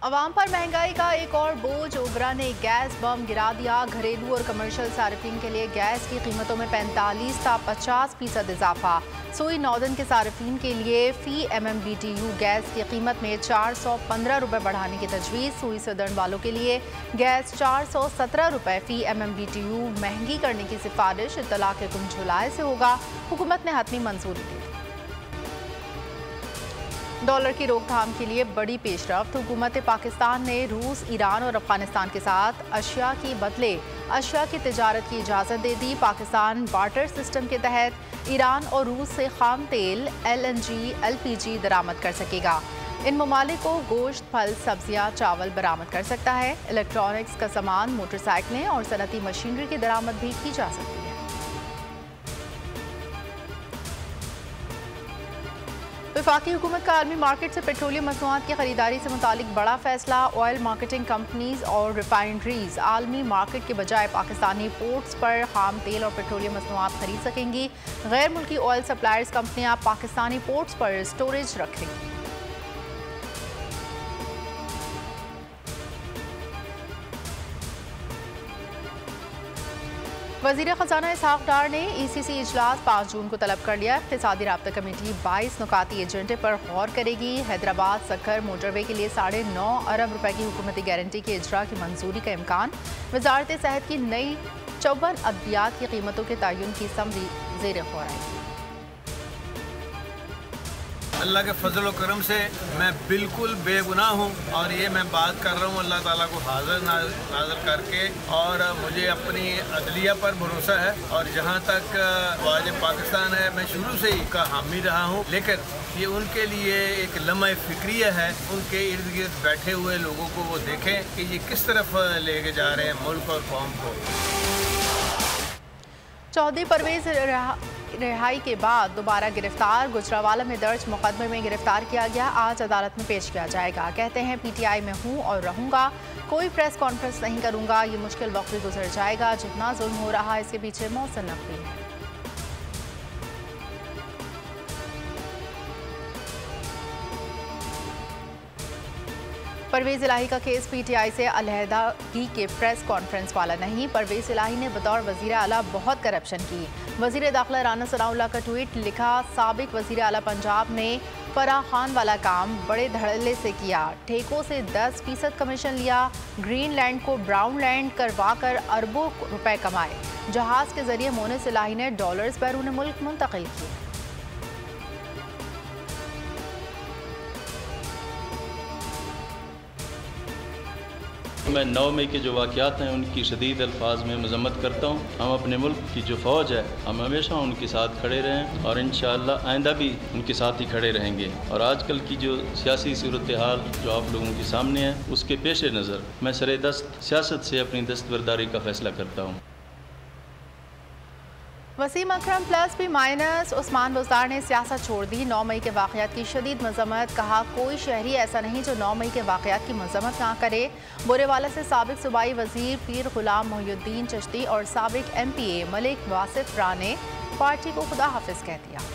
अवाम पर महंगाई का एक और बोझ। ओबरा ने गैस बम गिरा दिया। घरेलू और कमर्शियल सार्फिन के लिए गैस की कीमतों में 45 था 50% इजाफा। सुई नॉर्दर्न के सार्फिन के लिए फी MMBTU गैस की कीमत में 415 रुपये बढ़ाने की तजवीज़। सुई सदर्न वालों के लिए गैस 417 रुपये फी MMBTU महंगी करने की सिफारिश इत्तला के 1 जुलाई से होगा। हुकूमत ने हतमी मंजूरी दी। डॉलर की रोकथाम के लिए बड़ी पेशरफ्त। हुकूमत पाकिस्तान ने रूस, ईरान और अफगानिस्तान के साथ अशिया के बदले अशिया की तिजारत की इजाज़त दे दी। पाकिस्तान बार्टर सिस्टम के तहत ईरान और रूस से खाम तेल, LNG, LPG दरामद कर सकेगा। इन ममालिक को गोश्त, फल, सब्जियां, चावल बरामद कर सकता है। इलेक्ट्रॉनिक्स का सामान, मोटरसाइकिलें और सनती मशीनरी की दरामद भी की जा सकती है। वफाकी हुकूमत का आलमी मार्केट से पेट्रोलियम मसनूआत की खरीदारी से मुतालिक बड़ा फैसला। ऑयल मार्केटिंग कंपनीज और रिफाइनरीज आलमी मार्केट के बजाय पाकिस्तानी पोर्ट्स पर खाम तेल और पेट्रोलियम मसनूआत खरीद सकेंगी। गैर मुल्की ऑयल सप्लायर्स कंपनियां पाकिस्तानी पोर्ट्स पर स्टोरेज रखेंगी। वज़ीर ख़ज़ाना इसहाक़ डार ने ECC इजलास 5 जून को तलब कर लिया। इक़्तिसादी राब्ता कमेटी 22 नुकाती एजेंडे पर गौर करेगी। हैदराबाद सक्कर मोटरवे के लिए 9.5 अरब रुपए की हुकूमती गारंटी के इजरा की मंजूरी का इम्कान। वज़ारत सेहत की नई 54 अद्वियात की कीमतों के तयन की समरी ज़ेर गौर आएगी। अल्लाह के फजल और करम से मैं बिल्कुल बेगुनाह हूँ और ये मैं बात कर रहा हूँ अल्लाह ताला को हाजिर नाज़र करके। और मुझे अपनी अदलिया पर भरोसा है और जहाँ तक वाजिब पाकिस्तान है मैं शुरू से ही का हामी रहा हूँ। लेकिन ये उनके लिए एक लम्हा फिक्रिया है। उनके इर्द गिर्द बैठे हुए लोगों को वो देखें कि ये किस तरफ लेके जा रहे हैं मुल्क और कौम को। चौधरी परवेज रिहाई के बाद दोबारा गिरफ्तार। गुजरावाला में दर्ज मुकदमे में गिरफ्तार किया गया। आज अदालत में पेश किया जाएगा। कहते हैं PTI में हूँ और रहूँगा, कोई प्रेस कॉन्फ्रेंस नहीं करूँगा। ये मुश्किल वक्त भी गुजर जाएगा। जितना जुल्म हो रहा है इसके पीछे मौसम नकली है। परवेज इलाही का केस PTI से अलहदगी के प्रेस कॉन्फ्रेंस वाला नहीं। परवेज इलाही ने बतौर वज़ीर आला बहुत करप्शन की। वज़ीर दाखिला राना सनाउल्लाह का ट्वीट लिखा, साबिक वज़ीर आला पंजाब ने फराह खान वाला काम बड़े धड़ल्ले से किया। ठेकों से 10% कमीशन लिया। ग्रीन लैंड को ब्राउन लैंड करवा कर अरबों रुपए कमाए। जहाज़ के जरिए मोनिस इलाही ने डॉलर्स बैरून मुल्क मुंतकिल किए। मैं 9 मई के जो वाक़यात हैं उनकी शदीद अल्फाज में मज़म्मत करता हूँ। हम अपने मुल्क की जो फ़ौज है हम हमेशा उनके साथ खड़े रहें और इंशाअल्लाह आइंदा भी उनके साथ ही खड़े रहेंगे। और आजकल की जो सियासी सूरत हाल जो आप लोगों के सामने है उसके पेश नज़र मैं सरेदस्त सियासत से अपनी दस्तबरदारी का फ़ैसला करता हूँ। वसीम अकरम +B- उस्मान बुज़दार ने सियासत छोड़ दी। 9 मई के वाक़यात की शदीद मज़म्मत। कहा, कोई शहरी ऐसा नहीं जो 9 मई के वाक़यात की मज़म्मत ना करे। बोरेवाला से साबिक सूबाई वज़ीर पीर गुलाम मोहिउद्दीन चिश्ती और साबिक MPA मलिक वासिफ राय ने पार्टी को खुदा हाफिज कह दिया।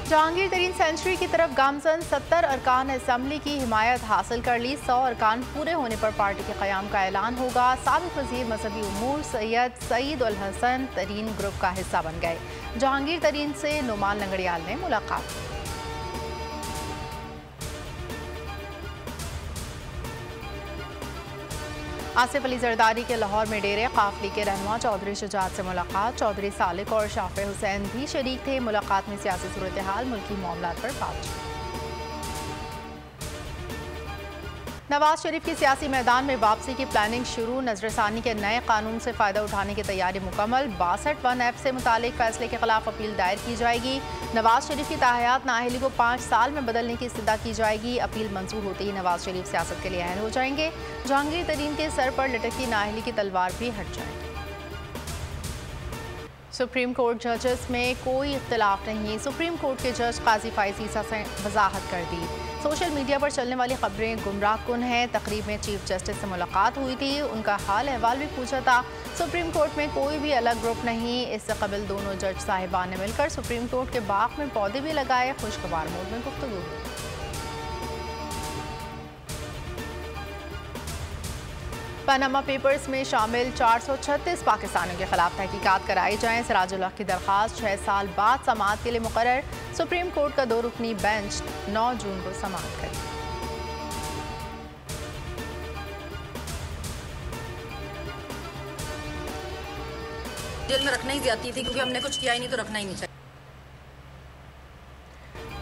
जहांगीर तरीन सेंचुरी की तरफ गामजन। 70 अरकान असम्बली की हिमायत हासिल कर ली। 100 अरकान पूरे होने पर पार्टी के क़याम का ऐलान होगा। साबिक वज़ीर मजहबी उमूर सैयद सईद उल हसन तरीन ग्रुप का हिस्सा बन गए। जहांगीर तरीन से नुमान लंगड़ियाल ने मुलाकात की। आसिफ अली जरदारी के लाहौर में डेरे। काफिले के रहनुमा चौधरी शुजात से मुलाकात। चौधरी सालिक और शाफे हुसैन भी शरीक थे। मुलाकात में सियासी सूरत हाल, मुल्की मामलात पर बातचीत। नवाज शरीफ की सियासी मैदान में वापसी की प्लानिंग शुरू। नजरसानी के नए कानून से फ़ायदा उठाने की तैयारी मुकम्मल। 62(1) से मुतालिक फैसले के खिलाफ अपील दायर की जाएगी। नवाज शरीफ की ताहयात नाअहली को 5 साल में बदलने की इस्तदा की जाएगी। अपील मंजूर होते ही नवाज शरीफ सियासत के लिए अहल हो जाएंगे। जहांगीर तरीन के सर पर लटकती नाअहली की तलवार भी हट जाएगी। सुप्रीम कोर्ट जजेस में कोई इख्तिलाफ नहीं। सुप्रीम कोर्ट के जज काजी फाइज ईसा से वजाहत कर दी। सोशल मीडिया पर चलने वाली खबरें गुमराह कुन हैं। तकरीब में चीफ जस्टिस से मुलाकात हुई थी, उनका हाल अहवाल भी पूछा था। सुप्रीम कोर्ट में कोई भी अलग ग्रुप नहीं। इससे कबल दोनों जज साहिबान ने मिलकर सुप्रीम कोर्ट के बाग में पौधे भी लगाए। खुशगवार मूड में गुफ्तगू हुई। पनामा पेपर्स में शामिल 436 पाकिस्तानियों के खिलाफ तहकीकात कराई जाएं। सिराजुल हक की दरख्वास्त 6 साल बाद समाअत के लिए मुकर्रर। सुप्रीम कोर्ट का 2 रुकनी बेंच 9 जून को समाअत करेगी। जेल में रखना ही ज्यादती थी, क्योंकि हमने कुछ किया ही नहीं तो रखना ही नहीं चाहिए।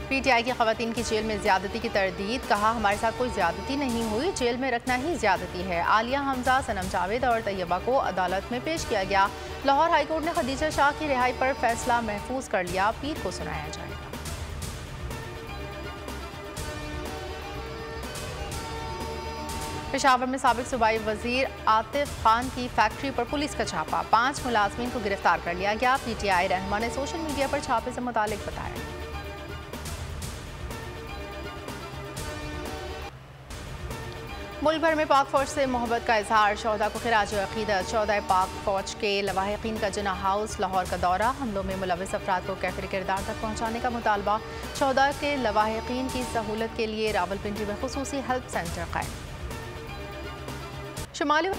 पीटीआई की खवातीन की जेल में ज्यादती की तरदीद, कहा हमारे साथ कोई ज्यादती नहीं हुई, जेल में रखना ही ज्यादती है। आलिया हमजा, सनम जावेद और तैयबा को अदालत में पेश किया गया। लाहौर हाईकोर्ट ने खदीजा शाह की रिहाई पर फैसला महफूज कर लिया, पीर को सुनाया जाएगा। पेशावर में साबिक सूबाई वजीर आतिफ खान की फैक्ट्री पर पुलिस का छापा, 5 मुलाजमीन को गिरफ्तार कर लिया गया। पीटीआई रहनुमा ने सोशल मीडिया पर छापे से मुतालिक बताया। मुल्क भर में पाक फौज से मोहब्बत का इजहार, शोहदा को खिराज अकीदत। 14 पाक फौज के लवाहिकीन का जिन्ना हाउस लाहौर का दौरा, हमलों में मुलविस अफराद को कैफिर किरदार तक पहुँचाने का मुतालबा। 14 के लवाहिकीन की सहूलत के लिए रावलपिंडी में खुसूसी हेल्प सेंटर कायम। शुमाली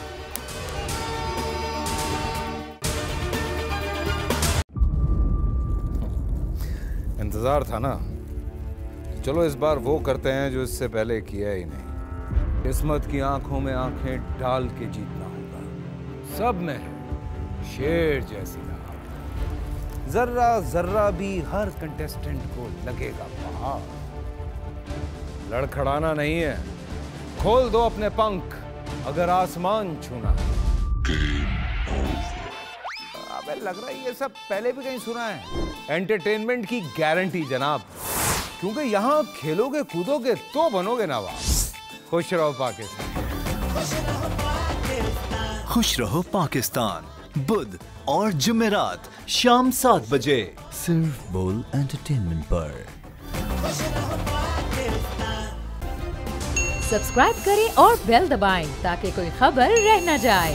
इंतजार था ना, चलो इस बार वो करते हैं जो इससे पहले किया ही नहीं। किस्मत की आंखों में आंखें डाल के जीतना होगा। सब में है शेर जैसी राह, जर्रा जर्रा भी हर कंटेस्टेंट को लगेगा पहाड़। लड़खड़ाना नहीं है, खोल दो अपने पंख अगर आसमान छूना है। अबे लग रहा है ये सब पहले भी कहीं सुना है। एंटरटेनमेंट की गारंटी जनाब, क्योंकि यहाँ खेलोगे कूदोगे तो बनोगे नवाब। खुश रहो पाकिस्तान। खुश रहो पाकिस्तान, बुध और जुमेरात शाम 7 बजे सिर्फ बोल एंटरटेनमेंट पर। सब्सक्राइब करें और बेल दबाएं ताकि कोई खबर रह न जाए।